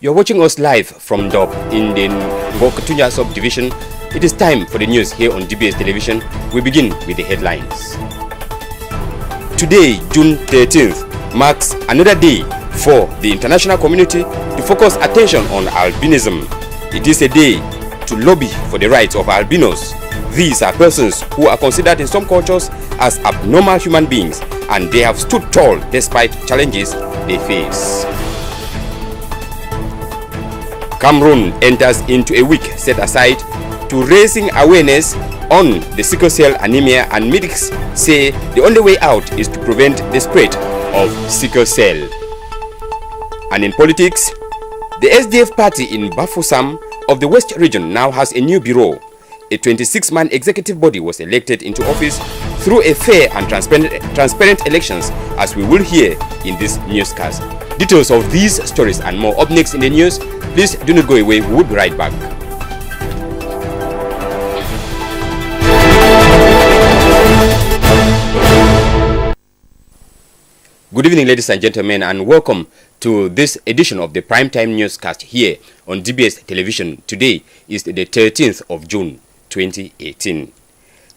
You're watching us live from Dop in the Ngokutunya subdivision. It is time for the news here on DBS Television. We begin with the headlines. Today, June 13th, marks another day for the international community to focus attention on albinism. It is a day to lobby for the rights of albinos. These are persons who are considered in some cultures as abnormal human beings, and they have stood tall despite challenges they face. Cameroon enters into a week set aside to raising awareness on the sickle cell anemia, and medics say the only way out is to prevent the spread of sickle cell. And in politics, the SDF party in Bafoussam of the West region now has a new bureau. A 26-man executive body was elected into office through a fair and transparent elections, as we will hear in this newscast. Details of these stories and more up next in the news. Please do not go away. We will be right back. Good evening, ladies and gentlemen, and welcome to this edition of the Primetime Newscast here on DBS Television. Today is the 13th of June, 2018.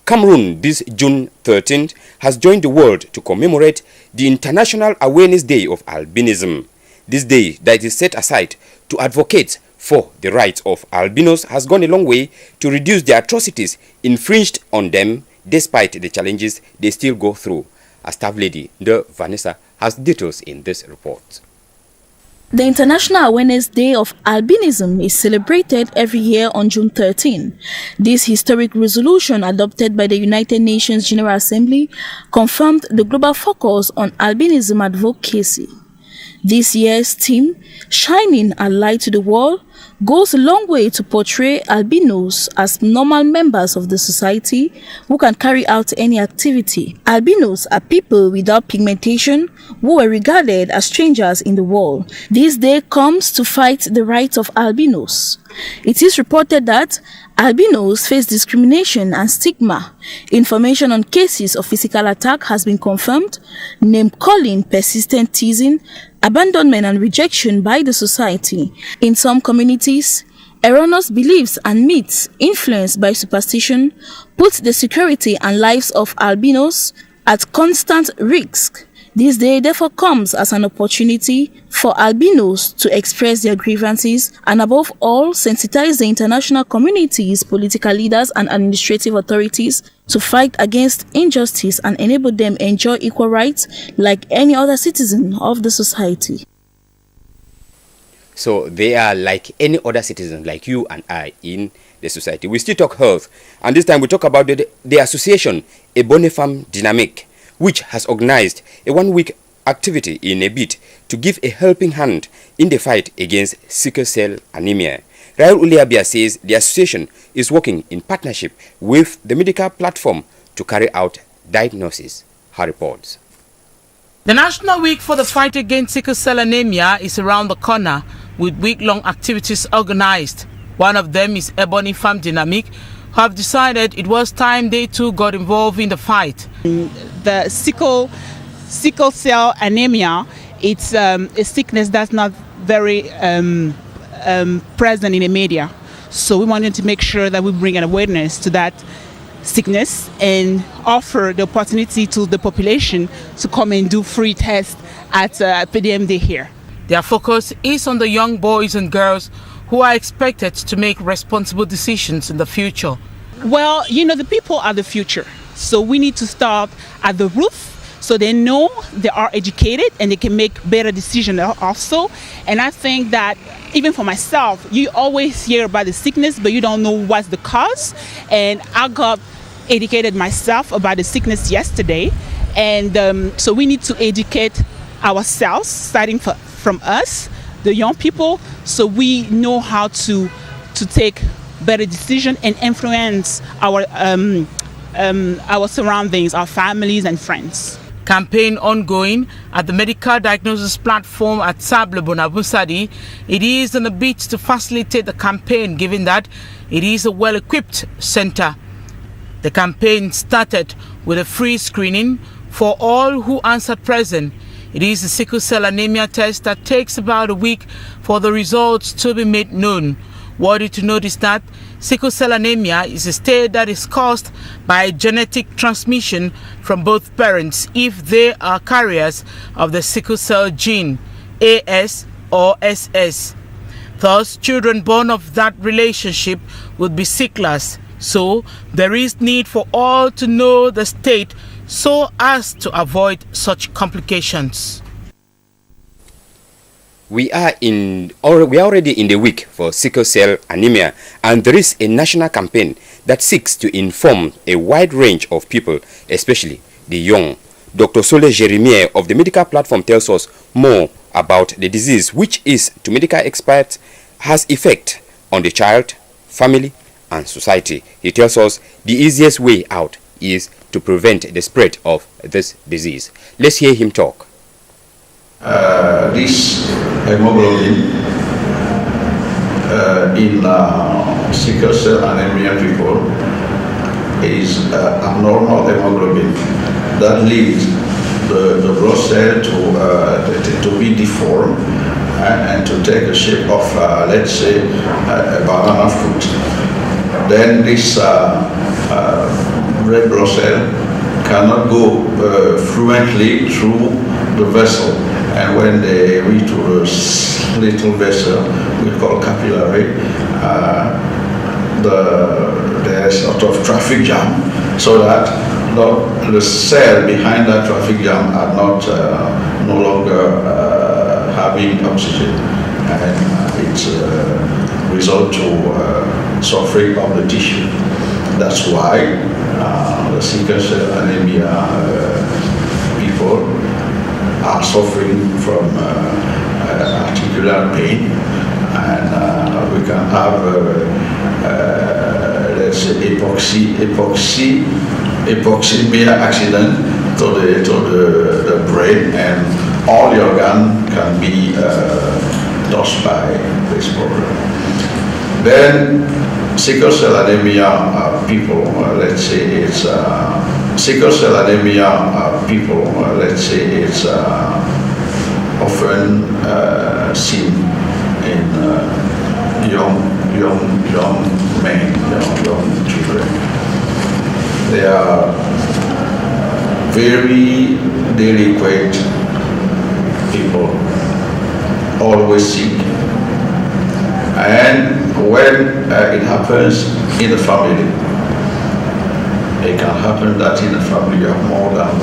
Cameroon, this June 13th, has joined the world to commemorate the International Awareness Day of Albinism. This day that is set aside to advocate for the rights of albinos has gone a long way to reduce the atrocities infringed on them despite the challenges they still go through. Our staff lady, Vanessa, has details in this report. The International Awareness Day of Albinism is celebrated every year on June 13. This historic resolution adopted by the United Nations General Assembly confirmed the global focus on albinism advocacy. This year's theme, Shining a Light to the World, goes a long way to portray albinos as normal members of the society who can carry out any activity. Albinos are people without pigmentation who were regarded as strangers in the world. This day comes to fight the rights of albinos. It is reported that albinos face discrimination and stigma. Information on cases of physical attack has been confirmed, name-calling, persistent teasing, abandonment and rejection by the society. In some communities, erroneous beliefs and myths influenced by superstition put the security and lives of albinos at constant risk. This day therefore comes as an opportunity for albinos to express their grievances and above all sensitize the international communities, political leaders and administrative authorities to fight against injustice and enable them enjoy equal rights like any other citizen of the society. So they are like any other citizen, like you and I in the society. We still talk health, and this time we talk about the association, a Bonifam Dynamic, which has organized a one-week activity in a bid to give a helping hand in the fight against sickle cell anemia. Raul Uliabia says the association is working in partnership with the medical platform to carry out diagnosis. Her reports. The National Week for the Fight Against Sickle Cell Anemia is around the corner with week-long activities organized. One of them is Ebony Farm Dynamic, who have decided it was time they too got involved in the fight. The sickle cell anemia, it's a sickness that's not very present in the media. So we wanted to make sure that we bring an awareness to that sickness and offer the opportunity to the population to come and do free tests at PDM Day here. Their focus is on the young boys and girls who are expected to make responsible decisions in the future. Well, the people are the future. So we need to start at the roof so they know they are educated and they can make better decisions also. And I think that even for myself, you always hear about the sickness, but you don't know what's the cause. And I got educated myself about the sickness yesterday. And so we need to educate ourselves, starting from us, the young people, so we know how to take better decision and influence our surroundings, our families and friends. Campaign ongoing at the medical diagnosis platform at Sable Bonabusadi. It is on a bid to facilitate the campaign, given that it is a well-equipped center. The campaign started with a free screening for all who answered present. It is the sickle cell anemia test that takes about a week for the results to be made known. Worthy to note is that sickle cell anemia is a state that is caused by genetic transmission from both parents if they are carriers of the sickle cell gene, AS or SS. Thus, children born of that relationship would be sicklers. So, there is need for all to know the state so as to avoid such complications. We are already in the week for sickle cell anemia, and there is a national campaign that seeks to inform a wide range of people, especially the young. Dr. Sole Jeremiah of the medical platform tells us more about the disease, which is, to medical experts, has effect on the child, family, and society. He tells us the easiest way out is to prevent the spread of this disease. Let's hear him talk. This hemoglobin in sickle cell anemia people is abnormal hemoglobin that leads the blood cell to be deformed and to take the shape of, let's say, a banana fruit. Then this red blood cell cannot go fluently through the vessel, and when they reach to the little vessel we call capillary, there's a sort of traffic jam, so that the cell behind that traffic jam are not no longer having oxygen, and it's result to suffering of the tissue. That's why the sickle cell anemia people are suffering from articular pain, and we can have let's say hypoxemia accident to the brain, and all the organs can be touched by this problem. Then sickle cell anemia people, let's say it's sickle cell anemia people, let's say it's often seen in young men, young children. They are very delinquent people, always sick, and when it happens in the family, it can happen that in a family you have more than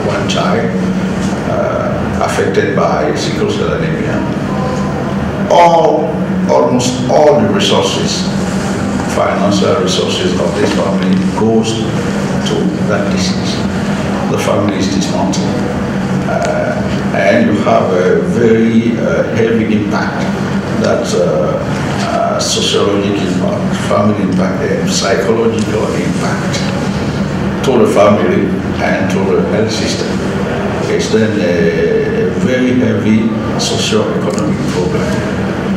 one child affected by sickle cell anemia. Almost all the resources, financial resources of this family goes to that disease. The family is dismantled, and you have a very heavy impact. That's sociological impact, family impact, and psychological impact to the family and to the health system. It's then a very heavy socio-economic problem.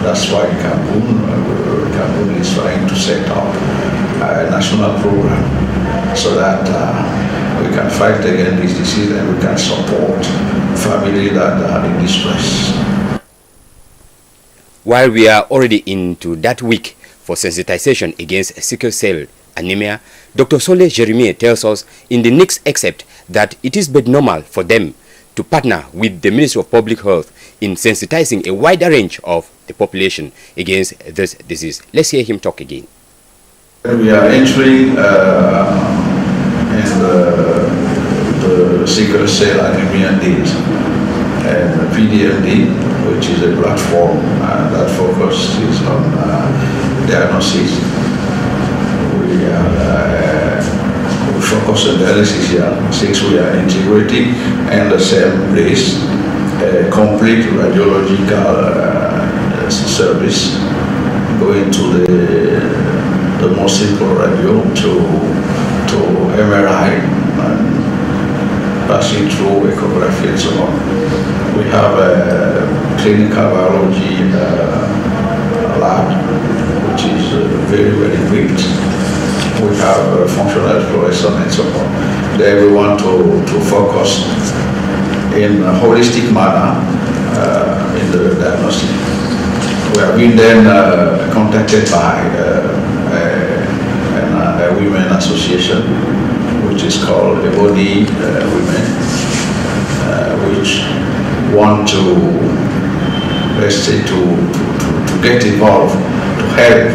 That's why Cameroon is trying to set up a national program so that we can fight against this disease and we can support families that are in distress. While we are already into that week for sensitization against sickle cell anemia, Dr. Sole Jeremiah tells us in the next excerpt that it is but normal for them to partner with the Ministry of Public Health in sensitizing a wider range of the population against this disease. Let's hear him talk again. We are entering in the sickle cell anemia days, and PDMD, which is a platform that focuses on diagnosis. We focus on dialysis here, since we are integrating in the same place a complete radiological service, going to the most simple radio to MRI, and passing through ecography and so on. We have a clinical biology lab, which is very well equipped. We have functional fluorescence and so on. There we want to focus in a holistic manner in the diagnostic. We have been then contacted by a women association, which is called Ebony Women, which want to, let's say, to get involved, to help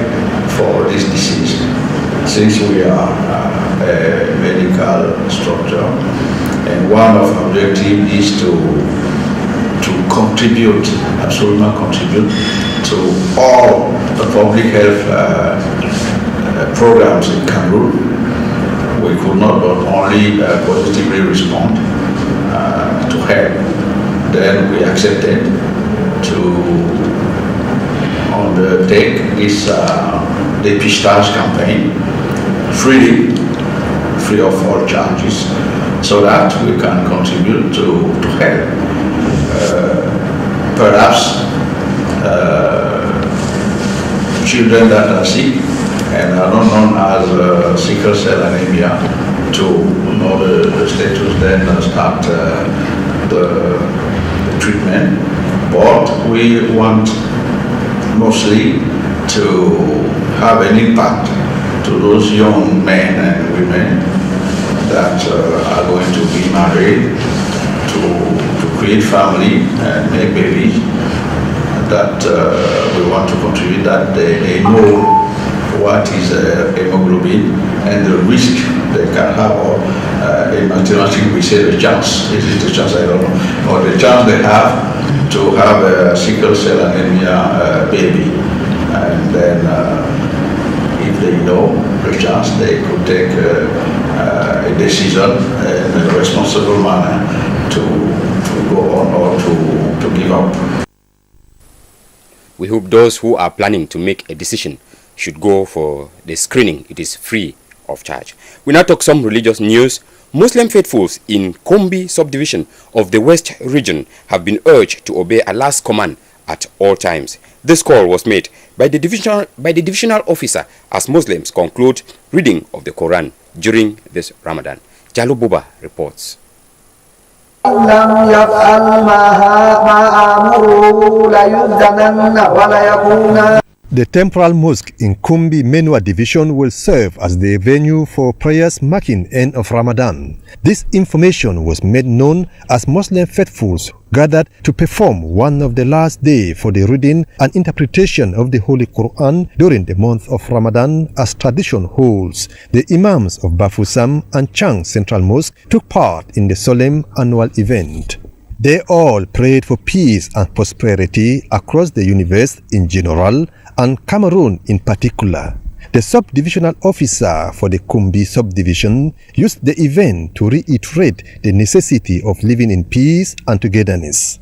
for this disease, since we are a medical structure, and one of our objectives is to contribute, absolutely contribute to all the public health programs in Cameroon. We could not but only positively respond to help. Then we accepted to undertake this depistage campaign free of all charges, so that we can contribute to help. Perhaps children that are sick and are not known as sickle cell anemia to know the status, then start the treatment. But we want mostly to have an impact to those young men and women that are going to be married, to create family and make babies, that we want to contribute, that they know what is hemoglobin and the risk they can have, or in mathematics we say the chance, is it the chance, I don't know, or the chance they have to have a sickle cell anemia baby. And then if they know the chance, they could take a decision in a responsible manner to go on or to give up. We hope those who are planning to make a decision should go for the screening. It is free of charge. We now talk some religious news. Muslim faithfuls in Kombi subdivision of the West region have been urged to obey Allah's command at all times. This call was made by the divisional officer as Muslims conclude reading of the Quran during this Ramadan. Jalo Buba reports. The temporal mosque in Kumbi Menua division will serve as the venue for prayers marking end of Ramadan. This information was made known as Muslim faithfuls gathered to perform one of the last day for the reading and interpretation of the Holy Quran during the month of Ramadan as tradition holds. The imams of Bafusam and Chang Central Mosque took part in the solemn annual event. They all prayed for peace and prosperity across the universe in general and Cameroon in particular. The subdivisional officer for the Kumbi subdivision used the event to reiterate the necessity of living in peace and togetherness.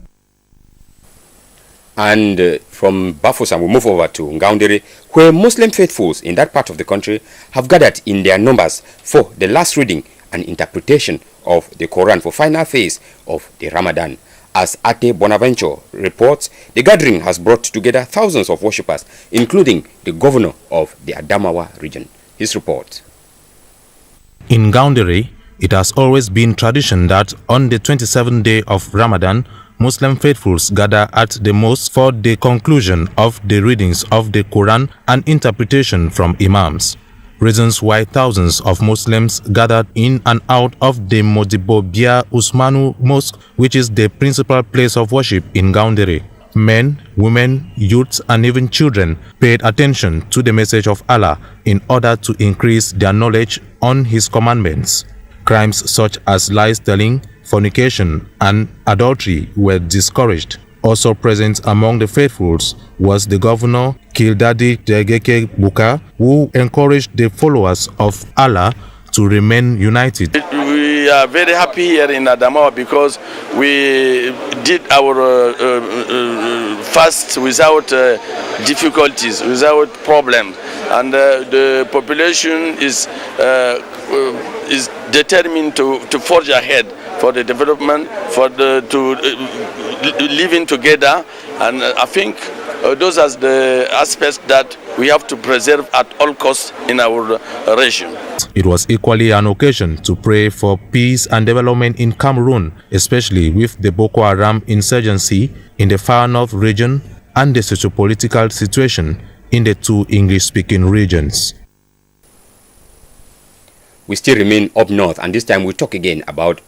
And from Bafusam, we move over to Ngaoundéré, where Muslim faithfuls in that part of the country have gathered in their numbers for the last reading and interpretation of the Quran for final phase of the Ramadan. As Ate Bonaventure reports, the gathering has brought together thousands of worshippers, including the governor of the Adamawa region. His report. In Ngaoundéré, it has always been tradition that on the 27th day of Ramadan, Muslim faithfuls gather at the mosque for the conclusion of the readings of the Quran and interpretation from imams. Reasons why thousands of Muslims gathered in and out of the Modibo Bia Usmanu Mosque, which is the principal place of worship in Ngaoundéré. Men, women, youths, and even children paid attention to the message of Allah in order to increase their knowledge on His commandments. Crimes such as lies telling, fornication, and adultery were discouraged. Also present among the faithfuls was the governor Kildadi Degeke Buka, who encouraged the followers of Allah to remain united. We are very happy here in Adamawa because we did our fast without difficulties, without problems, and the population is determined to forge ahead for the development, for living together, and I think those are the aspects that we have to preserve at all costs in our region. It was equally an occasion to pray for peace and development in Cameroon, especially with the Boko Haram insurgency in the far north region and the socio-political situation in the two English-speaking regions. We still remain up north, and this time we talk again about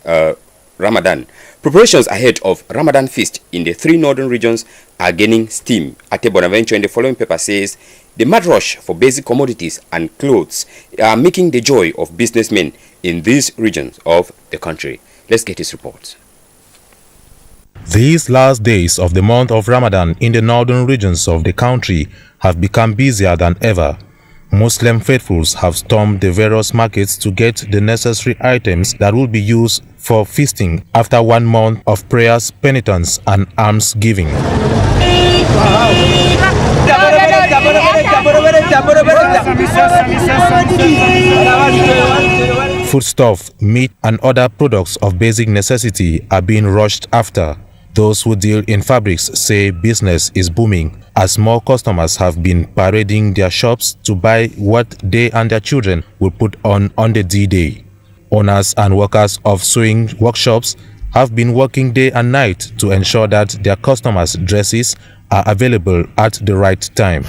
Ramadan. Preparations ahead of Ramadan feast in the three northern regions are gaining steam. Ate Bonaventure in the following paper says the mad rush for basic commodities and clothes are making the joy of businessmen in these regions of the country. Let's get his report. These last days of the month of Ramadan in the northern regions of the country have become busier than ever. Muslim faithfuls have stormed the various markets to get the necessary items that will be used for feasting after 1 month of prayers, penitence, and almsgiving. Foodstuff, meat, and other products of basic necessity are being rushed after. Those who deal in fabrics say business is booming as more customers have been parading their shops to buy what they and their children will put on the D-Day. Owners and workers of sewing workshops have been working day and night to ensure that their customers' dresses are available at the right time.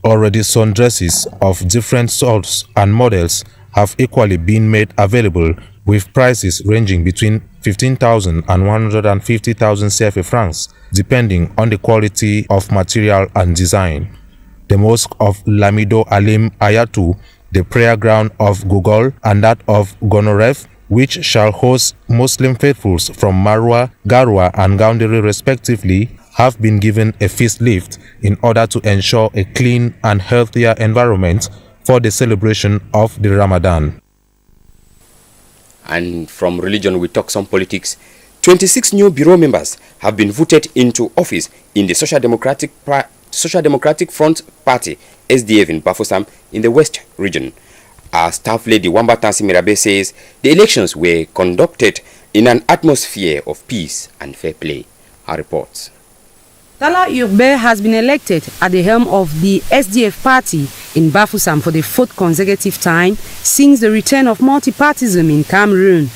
Already sewn dresses of different sorts and models have equally been made available, with prices ranging between 15,000 and 150,000 CFA francs, depending on the quality of material and design. The mosque of Lamido Alim Ayatu, the prayer ground of Gugol, and that of Gonoref, which shall host Muslim faithfuls from Marwa, Garwa, and Gaundiri respectively, have been given a facelift in order to ensure a clean and healthier environment for the celebration of the Ramadan. And from religion, we talk some politics. 26 new bureau members have been voted into office in the Social Democratic Front Party, SDF, in Bafoussam in the West region. Our staff lady Wamba Tansi Mirabe says the elections were conducted in an atmosphere of peace and fair play. Her reports. Tala Urbe has been elected at the helm of the SDF party in Bafoussam for the 4th consecutive time since the return of multipartism in Cameroon.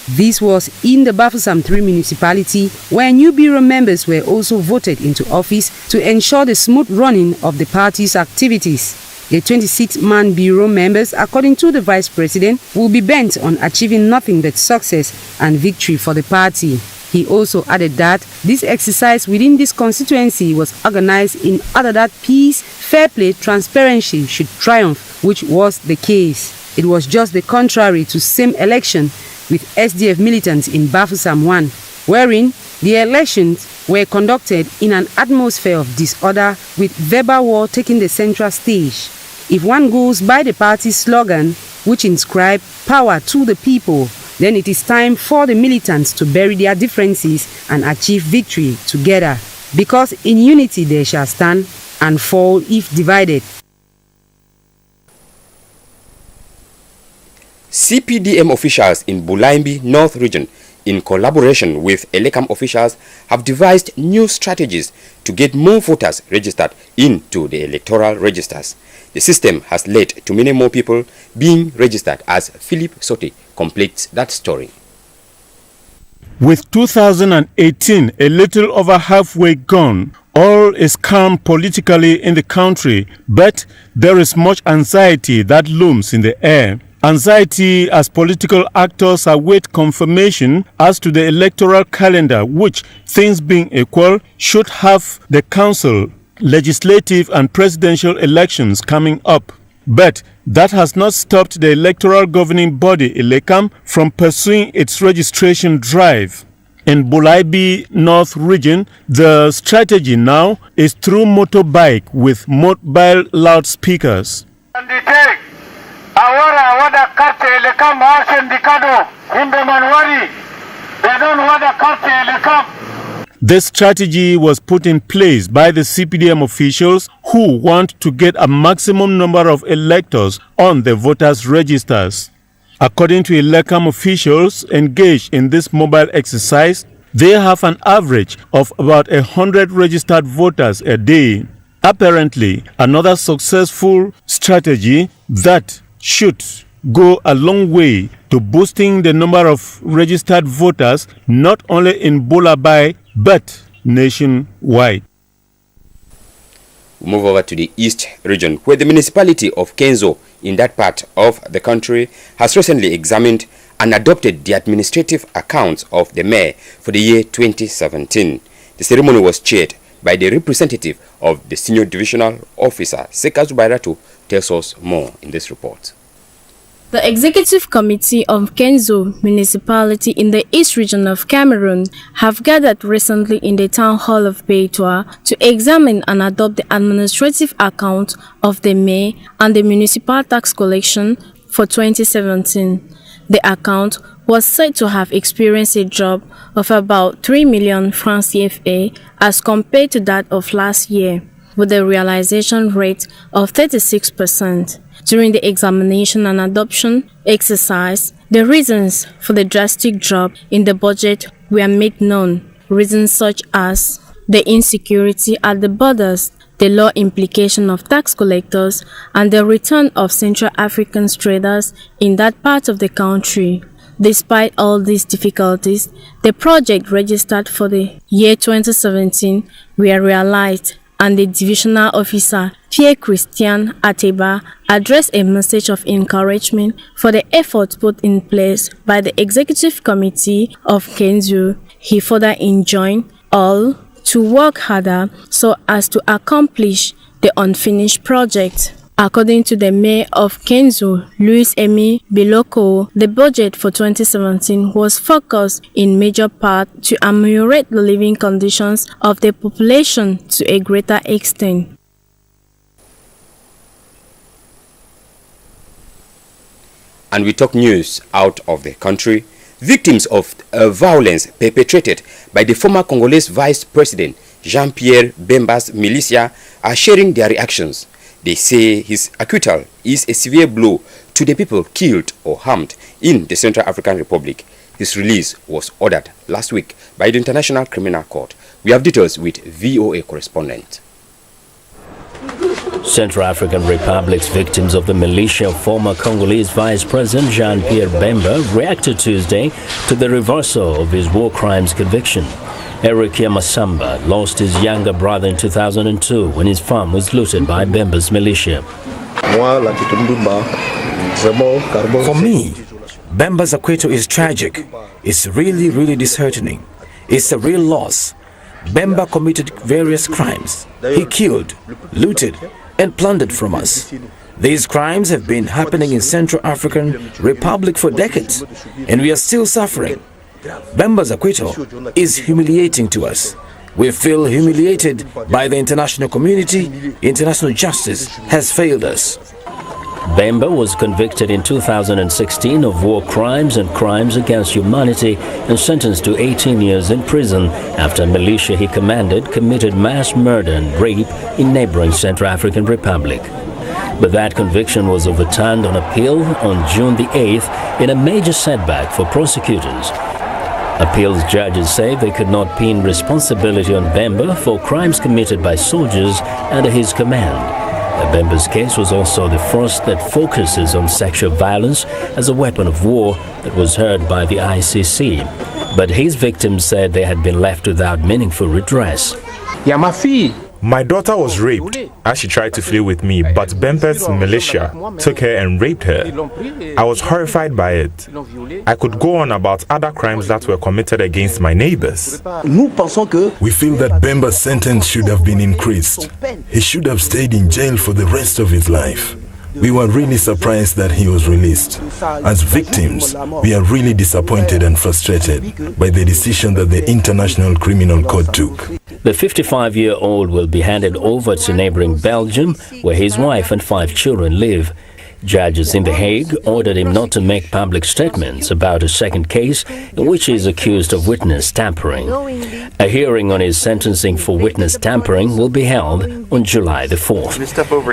This was in the Bafoussam 3 municipality, where new bureau members were also voted into office to ensure the smooth running of the party's activities. The 26-man bureau members, according to the vice president, will be bent on achieving nothing but success and victory for the party. He also added that this exercise within this constituency was organized in order that peace, fair play, transparency should triumph, which was the case. It was just the contrary to same election with SDF militants in Bafoussam 1, wherein the elections were conducted in an atmosphere of disorder with verbal war taking the central stage. If one goes by the party's slogan, which inscribed power to the people, then it is time for the militants to bury their differences and achieve victory together. Because in unity they shall stand and fall if divided. CPDM officials in Bulaimbi North Region, in collaboration with Elekam officials, have devised new strategies to get more voters registered into the electoral registers. The system has led to many more people being registered, as Philip Sote completes that story. With 2018 a little over halfway gone, all is calm politically in the country, but there is much anxiety that looms in the air. Anxiety as political actors await confirmation as to the electoral calendar, which, things being equal, should have the council, legislative and presidential elections coming up. But that has not stopped the electoral governing body, Elekam, from pursuing its registration drive. In Bulaibi North Region, the strategy now is through motorbike with mobile loudspeakers. This strategy was put in place by the CPDM officials who want to get a maximum number of electors on the voters' registers. According to Elekam officials engaged in this mobile exercise, they have an average of about 100 registered voters a day. Apparently, another successful strategy that should go a long way to boosting the number of registered voters, not only in Bulabai, but nationwide. We move over to the East region, where the municipality of Kenzo in that part of the country has recently examined and adopted the administrative accounts of the mayor for the year 2017. The ceremony was chaired by the representative of the senior divisional officer. Sickle tells us more in this report. The Executive Committee of Kenzo Municipality in the East Region of Cameroon have gathered recently in the Town Hall of Beitoa to examine and adopt the administrative account of the mayor and the municipal tax collection for 2017. The account was said to have experienced a drop of about 3 million francs CFA as compared to that of last year, with a realization rate of 36%. During the examination and adoption exercise, the reasons for the drastic drop in the budget were made known. Reasons such as the insecurity at the borders, the law implication of tax collectors, and the return of Central African traders in that part of the country. Despite all these difficulties, the project registered for the year 2017 were realized, and the divisional officer Pierre-Christian Ateba addressed a message of encouragement for the efforts put in place by the Executive Committee of Kenzo. He further enjoined all to work harder so as to accomplish the unfinished project. According to the mayor of Kenzo, Louis-Emi Biloko, the budget for 2017 was focused in major part to ameliorate the living conditions of the population to a greater extent. And we talk news out of the country. Victims of violence perpetrated by the former Congolese Vice President Jean-Pierre Bemba's militia are sharing their reactions. They say his acquittal is a severe blow to the people killed or harmed in the Central African Republic. His release was ordered last week by the International Criminal Court. We have details with VOA correspondent. Central African Republic's victims of the militia of former Congolese Vice President Jean-Pierre Bemba reacted Tuesday to the reversal of his war crimes conviction. Eric Yamasamba lost his younger brother in 2002 when his farm was looted by Bemba's militia. For me, Bemba's acquittal is tragic. It's really disheartening. It's a real loss. Bemba committed various crimes. He killed, looted, and plundered from us. These crimes have been happening in Central African Republic for decades, and we are still suffering. Bemba's acquittal is humiliating to us. We feel humiliated by the international community. International justice has failed us. Bemba was convicted in 2016 of war crimes and crimes against humanity and sentenced to 18 years in prison after a militia he commanded committed mass murder and rape in neighboring Central African Republic. But that conviction was overturned on appeal on June the 8th in a major setback for prosecutors. Appeals judges say they could not pin responsibility on Bemba for crimes committed by soldiers under his command. Bemba's case was also the first that focuses on sexual violence as a weapon of war that was heard by the ICC. But his victims said they had been left without meaningful redress. My daughter was raped as she tried to flee with me, but Bemba's militia took her and raped her. I was horrified by it. I could go on about other crimes that were committed against my neighbors. We feel that Bemba's sentence should have been increased. He should have stayed in jail for the rest of his life. We were really surprised that he was released. As victims, we are really disappointed and frustrated by the decision that the International Criminal Court took. The 55-year-old will be handed over to neighboring Belgium, where his wife and 5 children live. Judges in The Hague ordered him not to make public statements about a second case in which he is accused of witness tampering. A hearing on his sentencing for witness tampering will be held on July the 4th.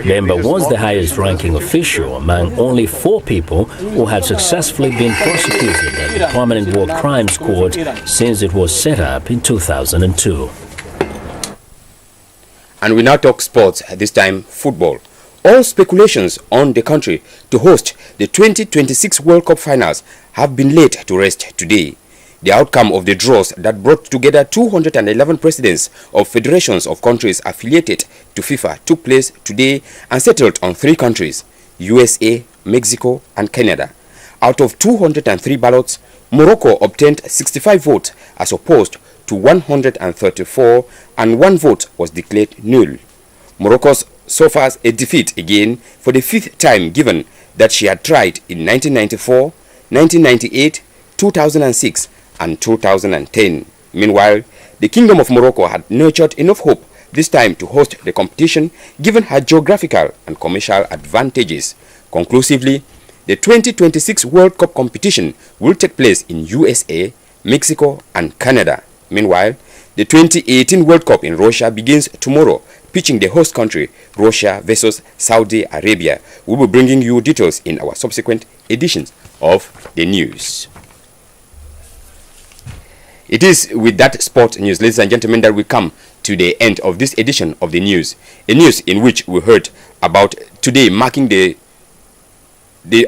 Bemba was the highest-ranking official among only 4 people who had successfully been prosecuted at the Permanent War Crimes Court since it was set up in 2002. And we now talk sports, this time football. All speculations on the country to host the 2026 World Cup finals have been laid to rest today. The outcome of the draws that brought together 211 presidents of federations of countries affiliated to FIFA took place today and settled on 3 countries, USA, Mexico and Canada. Out of 203 ballots, Morocco obtained 65 votes as opposed to 134, and 1 vote was declared null. Morocco suffers a defeat again for the 5th time, given that she had tried in 1994, 1998, 2006 and 2010. Meanwhile, the Kingdom of Morocco had nurtured enough hope this time to host the competition given her geographical and commercial advantages. Conclusively, the 2026 World Cup competition will take place in USA, Mexico and Canada. Meanwhile, the 2018 World Cup in Russia begins tomorrow, pitching the host country, Russia versus Saudi Arabia. We will be bringing you details in our subsequent editions of the news. It is with that sport news, ladies and gentlemen, that we come to the end of this edition of the news. A news in which we heard about today marking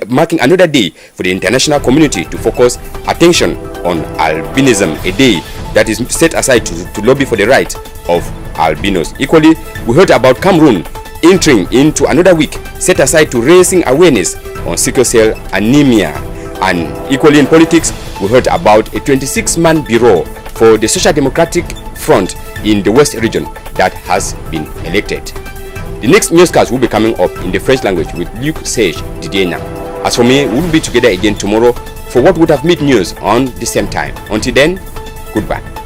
marking another day for the international community to focus attention on albinism, a day that is set aside to lobby for the rights of albinos. Equally, we heard about Cameroon entering into another week set aside to raising awareness on sickle cell anemia. And equally in politics, we heard about a 26-man bureau for the Social Democratic Front in the West region that has been elected. The next newscast will be coming up in the French language with Luc Sage Didier. As for me, we will be together again tomorrow for what would have made news on the same time. Until then, goodbye.